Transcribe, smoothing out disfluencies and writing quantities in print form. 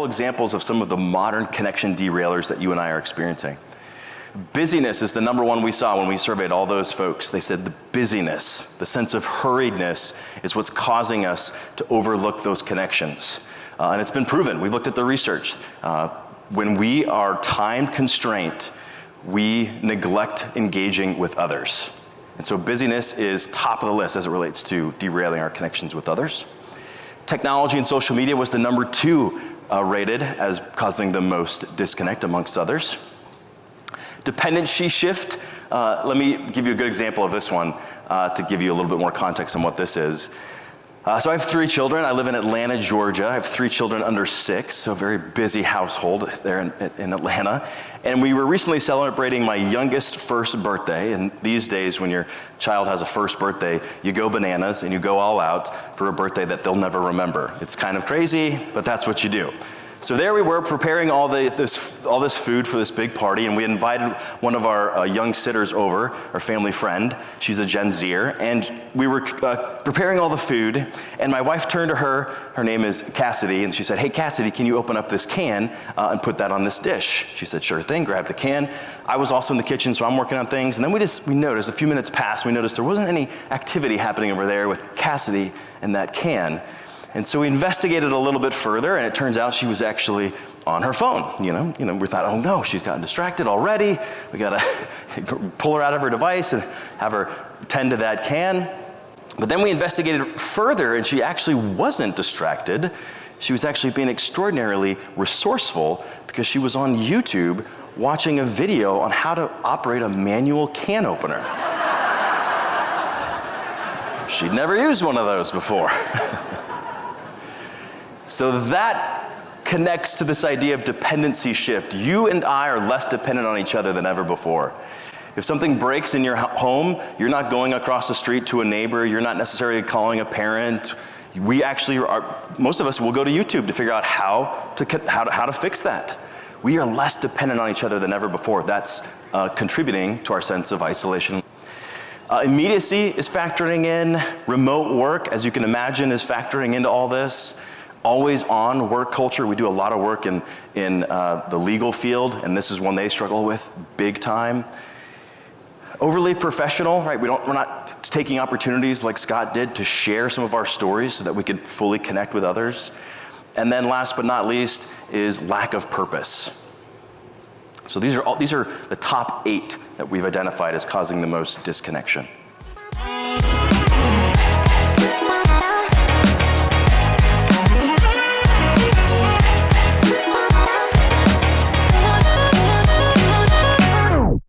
couple examples of some of the modern connection derailers that you and I are experiencing. Busyness is the number one we saw when we surveyed all those folks. They said the busyness, the sense of hurriedness, is what's causing us to overlook those connections. And it's been proven. We've looked at the research. When we are time constrained, we neglect engaging with others. And so busyness is top of the list as it relates to derailing our connections with others. Technology and social media was the number 2 rated as causing the most disconnect amongst others. Dependency shift, let me give you a good example of this one to give you a little bit more context on what this is. So I have 3 children. I live in Atlanta, Georgia. I have 3 children under 6, so a very busy household there in Atlanta. And we were recently celebrating my youngest first birthday. And these days, when your child has a first birthday, you go bananas and you go all out for a birthday that they'll never remember. It's kind of crazy, but that's what you do. So there we were preparing all this food for this big party, and we invited one of our young sitters over, our family friend. She's a Gen Zer, and we were preparing all the food, and my wife turned to her name is Cassidy, and she said, "Hey Cassidy, can you open up this can and put that on this dish?" She said, "Sure thing," grabbed the can. I was also in the kitchen, so I'm working on things, and then we noticed, a few minutes passed, we noticed there wasn't any activity happening over there with Cassidy and that can. And so we investigated a little bit further, and it turns out she was actually on her phone. You know, we thought, oh no, she's gotten distracted already. We gotta pull her out of her device and have her tend to that can. But then we investigated further, and she actually wasn't distracted. She was actually being extraordinarily resourceful because she was on YouTube watching a video on how to operate a manual can opener. She'd never used one of those before. So that connects to this idea of dependency shift. You and I are less dependent on each other than ever before. If something breaks in your home, you're not going across the street to a neighbor, you're not necessarily calling a parent. We actually are, most of us will go to YouTube to figure out how to fix that. We are less dependent on each other than ever before. That's contributing to our sense of isolation. Immediacy is factoring in. Remote work, as you can imagine, is factoring into all this. Always on work culture. We do a lot of work in the legal field, and this is one they struggle with big time. Overly professional, right? We're not taking opportunities like Scott did to share some of our stories so that we could fully connect with others. And then last but not least is lack of purpose. So these are the top 8 that we've identified as causing the most disconnection.